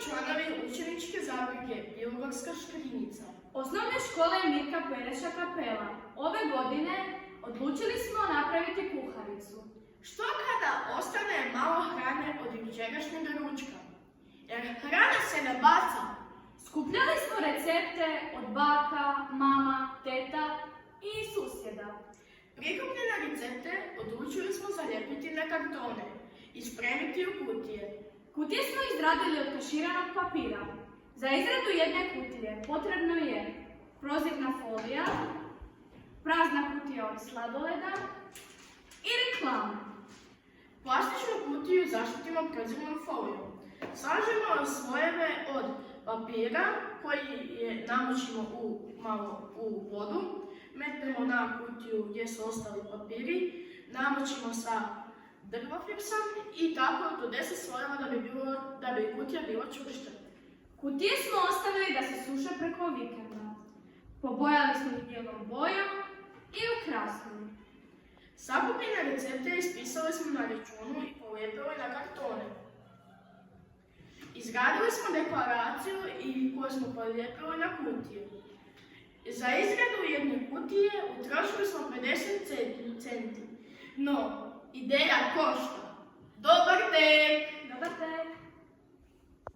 članovi učeničke zadruge Bilogorska Škrinjica. Osnovne škole Mirka Pereša Kapela. Ove godine odlučili smo napraviti kuharicu. Što kada ostane malo hrane od jučerašnjeg ručka? Jer hrana se ne baca. Skupljali smo recepte od baka, mama, teta i susjeda. Prikupljene recepte odlučili smo zalijepiti na kartone i spremiti u kutije. Kutije smo izradili od kaširanog papira. Za izradu jedne kutije potrebno je prozirna folija, prazna kutija od sladoleda i reklama. Plastičnu kutiju zaštitimo prozirnom folijom. Slažemo slojeve od papira koji namočimo malo u vodu, metnemo na kutiju gdje su ostali papiri, namočimo sa drvofipsom i tako do 10 slojeva da bi kutija bila čvršća. Kutije smo ostavili da se suše preko vikenda. Pobojali smo ih bijelom bojom i ukrasili. Sakupljene recepte ispisali smo na računu i polijepili na kartone. Izradili smo deklaraciju koju smo polijepili na kutije. Za izradu jedne kutije utrošili smo 50 centi. No, ideja košta. Dobar tek! Dobar tek!